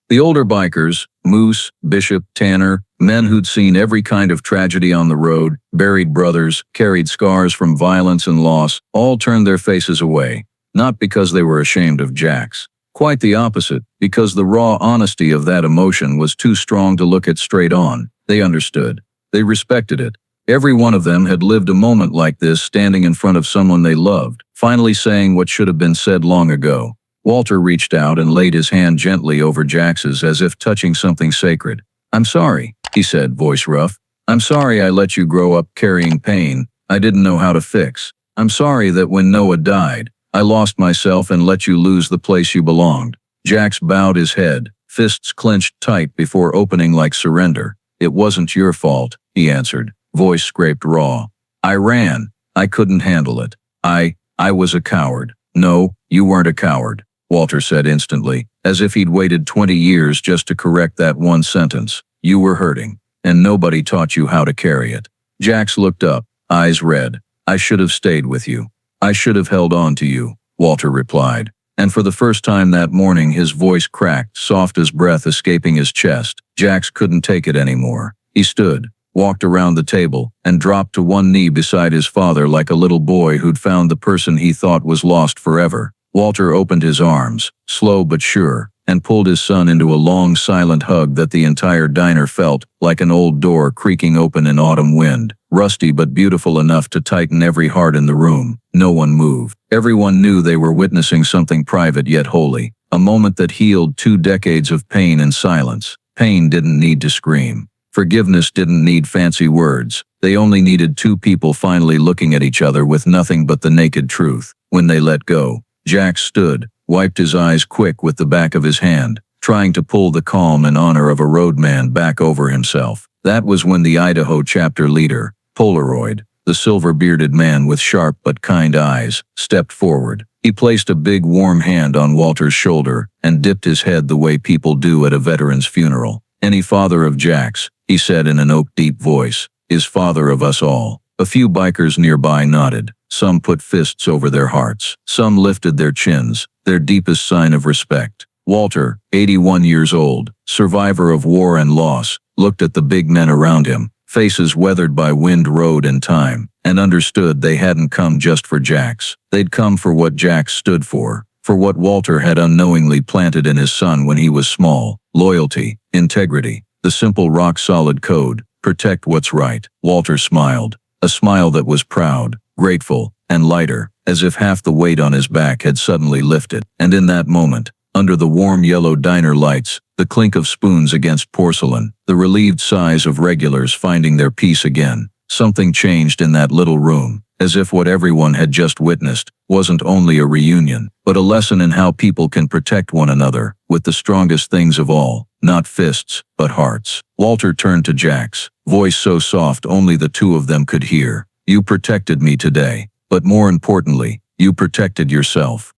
The older bikers, Moose, Bishop, Tanner, men who'd seen every kind of tragedy on the road, buried brothers, carried scars from violence and loss, all turned their faces away. Not because they were ashamed of Jax. Quite the opposite, because the raw honesty of that emotion was too strong to look at straight on. They understood. They respected it. Every one of them had lived a moment like this, standing in front of someone they loved, finally saying what should have been said long ago. Walter reached out and laid his hand gently over Jax's as if touching something sacred. "I'm sorry," he said, voice rough. "I'm sorry I let you grow up carrying pain I didn't know how to fix. I'm sorry that when Noah died, I lost myself and let you lose the place you belonged." Jax bowed his head, fists clenched tight before opening like surrender. "It wasn't your fault," he answered, voice scraped raw. "I ran. I couldn't handle it. I was a coward." "No, you weren't a coward," Walter said instantly, as if he'd waited 20 years just to correct that one sentence. "You were hurting, and nobody taught you how to carry it." Jax looked up, eyes red. "I should have stayed with you. I should have held on to you," Walter replied. And for the first time that morning his voice cracked, soft as breath escaping his chest. Jax couldn't take it anymore. He stood, walked around the table, and dropped to one knee beside his father like a little boy who'd found the person he thought was lost forever. Walter opened his arms, slow but sure, and pulled his son into a long silent hug that the entire diner felt like an old door creaking open in autumn wind, rusty but beautiful enough to tighten every heart in the room. No one moved. Everyone knew they were witnessing something private yet holy, a moment that healed 2 decades of pain and silence. Pain didn't need to scream. Forgiveness didn't need fancy words. They only needed 2 people finally looking at each other with nothing but the naked truth. When they let go, Jax stood, wiped his eyes quick with the back of his hand, trying to pull the calm and honor of a roadman back over himself. That was when the Idaho chapter leader, Polaroid, the silver-bearded man with sharp but kind eyes, stepped forward. He placed a big warm hand on Walter's shoulder and dipped his head the way people do at a veteran's funeral. "Any father of Jax," he said in an oak-deep voice, "is father of us all." A few bikers nearby nodded. Some put fists over their hearts. Some lifted their chins, their deepest sign of respect. Walter, 81 years old, survivor of war and loss, looked at the big men around him, faces weathered by wind, road, and time, and understood they hadn't come just for Jax. They'd come for what Jax stood for what Walter had unknowingly planted in his son when he was small: loyalty, integrity, the simple rock-solid code, protect what's right. Walter smiled, a smile that was proud, grateful, and lighter, as if half the weight on his back had suddenly lifted. And in that moment, under the warm yellow diner lights, the clink of spoons against porcelain, the relieved sighs of regulars finding their peace again, something changed in that little room, as if what everyone had just witnessed wasn't only a reunion, but a lesson in how people can protect one another with the strongest things of all, not fists, but hearts. Walter turned to Jax, voice so soft only the 2 of them could hear. "You protected me today, but more importantly, you protected yourself."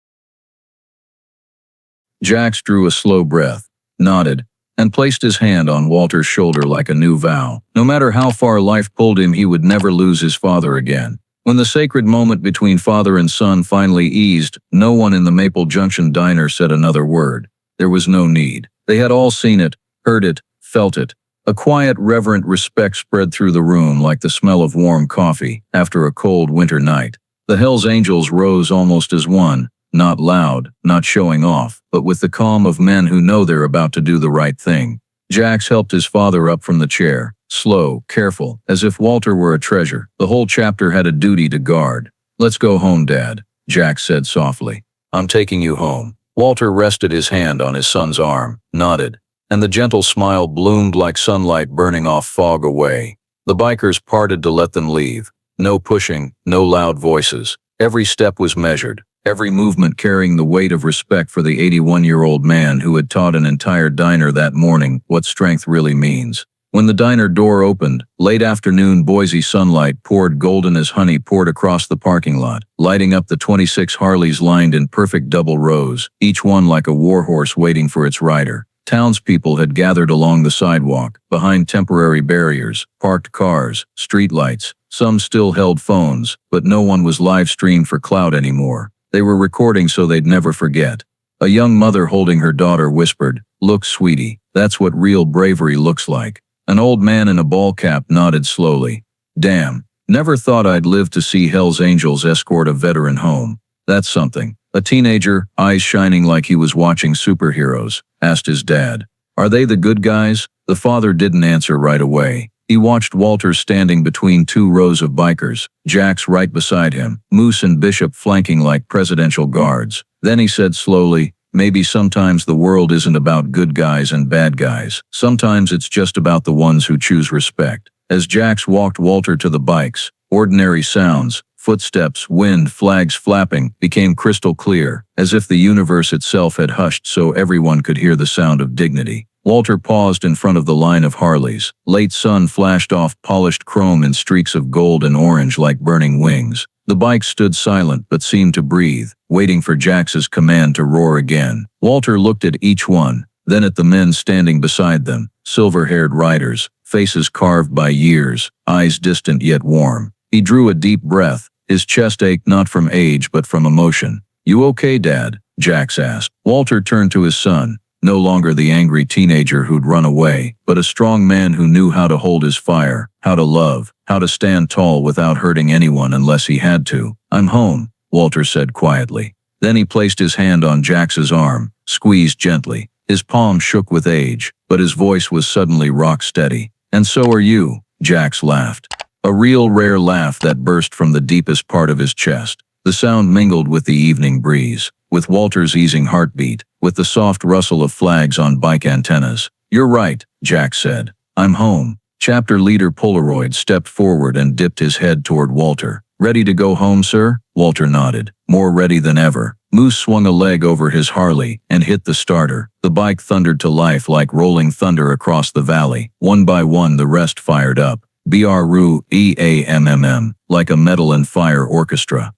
Jax drew a slow breath, nodded, and placed his hand on Walter's shoulder like a new vow. No matter how far life pulled him, he would never lose his father again. When the sacred moment between father and son finally eased, no one in the Maple Junction diner said another word. There was no need. They had all seen it, heard it, felt it. A quiet, reverent respect spread through the room like the smell of warm coffee after a cold winter night. The Hells Angels rose almost as one, not loud, not showing off, but with the calm of men who know they're about to do the right thing. Jax helped his father up from the chair, slow, careful, as if Walter were a treasure. The whole chapter had a duty to guard. "Let's go home, Dad," Jax said softly. "I'm taking you home." Walter rested his hand on his son's arm, nodded, and the gentle smile bloomed like sunlight burning off fog away. The bikers parted to let them leave. No pushing, no loud voices. Every step was measured, every movement carrying the weight of respect for the 81-year-old man who had taught an entire diner that morning what strength really means. When the diner door opened, late afternoon Boise sunlight poured golden as honey poured across the parking lot, lighting up the 26 Harleys lined in perfect double rows, each one like a warhorse waiting for its rider. Townspeople had gathered along the sidewalk, behind temporary barriers, parked cars, streetlights. Some still held phones, but no one was live-streamed for clout anymore. They were recording so they'd never forget. A young mother holding her daughter whispered, "Look, sweetie, that's what real bravery looks like." An old man in a ball cap nodded slowly. "Damn, never thought I'd live to see Hell's Angels escort a veteran home. That's something." A teenager, eyes shining like he was watching superheroes, asked his dad, "Are they the good guys?" The father didn't answer right away. He watched Walter standing between two rows of bikers, Jax right beside him, Moose and Bishop flanking like presidential guards. Then he said slowly, "Maybe sometimes the world isn't about good guys and bad guys. Sometimes it's just about the ones who choose respect." As Jax walked Walter to the bikes, ordinary sounds, footsteps, wind, flags flapping, became crystal clear, as if the universe itself had hushed so everyone could hear the sound of dignity. Walter paused in front of the line of Harleys. Late sun flashed off polished chrome in streaks of gold and orange like burning wings. The bikes stood silent but seemed to breathe, waiting for Jax's command to roar again. Walter looked at each one, then at the men standing beside them, silver-haired riders, faces carved by years, eyes distant yet warm. He drew a deep breath. His chest ached not from age but from emotion. "You okay, Dad?" Jax asked. Walter turned to his son, no longer the angry teenager who'd run away, but a strong man who knew how to hold his fire, how to love, how to stand tall without hurting anyone unless he had to. "I'm home," Walter said quietly. Then he placed his hand on Jax's arm, squeezed gently. His palm shook with age, but his voice was suddenly rock steady. "And so are you," Jax laughed. A real rare laugh that burst from the deepest part of his chest. The sound mingled with the evening breeze, with Walter's easing heartbeat, with the soft rustle of flags on bike antennas. "You're right," Jax said. "I'm home." Chapter leader Polaroid stepped forward and dipped his head toward Walter. "Ready to go home, sir?" Walter nodded, more ready than ever. Moose swung a leg over his Harley and hit the starter. The bike thundered to life like rolling thunder across the valley. One by one the rest fired up. BRUEAMMM, like a metal and fire orchestra.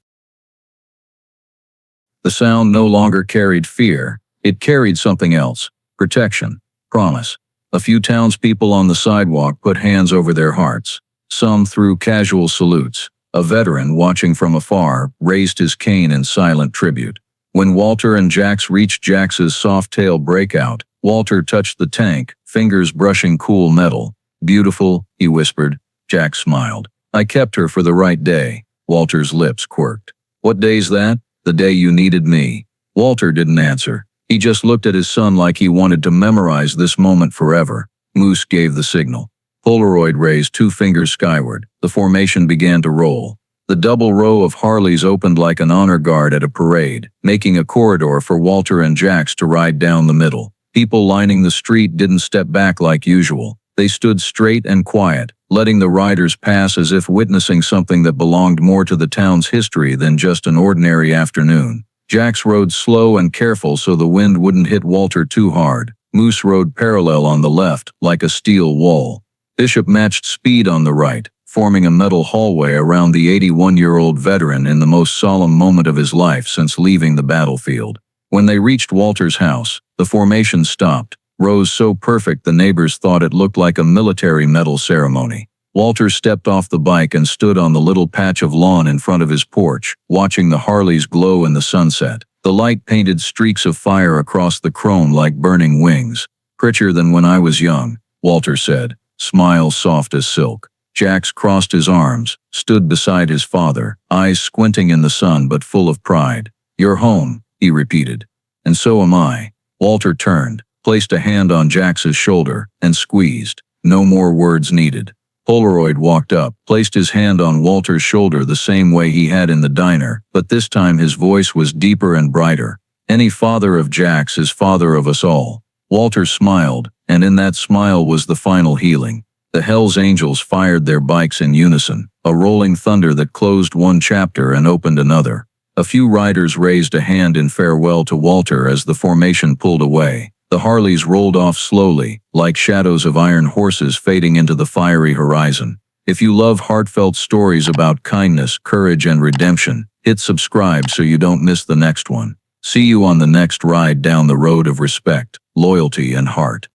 The sound no longer carried fear, it carried something else. Protection. Promise. A few townspeople on the sidewalk put hands over their hearts. Some threw casual salutes. A veteran watching from afar raised his cane in silent tribute. When Walter and Jax reached Jax's soft tail breakout, Walter touched the tank, fingers brushing cool metal. "Beautiful," he whispered. Jax smiled. "I kept her for the right day." Walter's lips quirked. "What day's that?" "The day you needed me." Walter didn't answer. He just looked at his son like he wanted to memorize this moment forever. Moose gave the signal. Polaroid raised two fingers skyward. The formation began to roll. The double row of Harleys opened like an honor guard at a parade, making a corridor for Walter and Jax to ride down the middle. People lining the street didn't step back like usual. They stood straight and quiet, letting the riders pass as if witnessing something that belonged more to the town's history than just an ordinary afternoon. Jax rode slow and careful so the wind wouldn't hit Walter too hard. Moose rode parallel on the left, like a steel wall. Bishop matched speed on the right, forming a metal hallway around the 81-year-old veteran in the most solemn moment of his life since leaving the battlefield. When they reached Walter's house, the formation stopped. Rows so perfect the neighbors thought it looked like a military medal ceremony. Walter stepped off the bike and stood on the little patch of lawn in front of his porch, watching the Harleys glow in the sunset. The light painted streaks of fire across the chrome like burning wings. "Prettier than when I was young," Walter said, smile soft as silk. Jax crossed his arms, stood beside his father, eyes squinting in the sun but full of pride. "You're home," he repeated. "And so am I." Walter turned, placed a hand on Jax's shoulder, and squeezed. No more words needed. Polaroid walked up, placed his hand on Walter's shoulder the same way he had in the diner, but this time his voice was deeper and brighter. "Any father of Jax is father of us all." Walter smiled, and in that smile was the final healing. The Hells Angels fired their bikes in unison, a rolling thunder that closed one chapter and opened another. A few riders raised a hand in farewell to Walter as the formation pulled away. The Harleys rolled off slowly, like shadows of iron horses fading into the fiery horizon. If you love heartfelt stories about kindness, courage, and redemption, hit subscribe so you don't miss the next one. See you on the next ride down the road of respect, loyalty, and heart.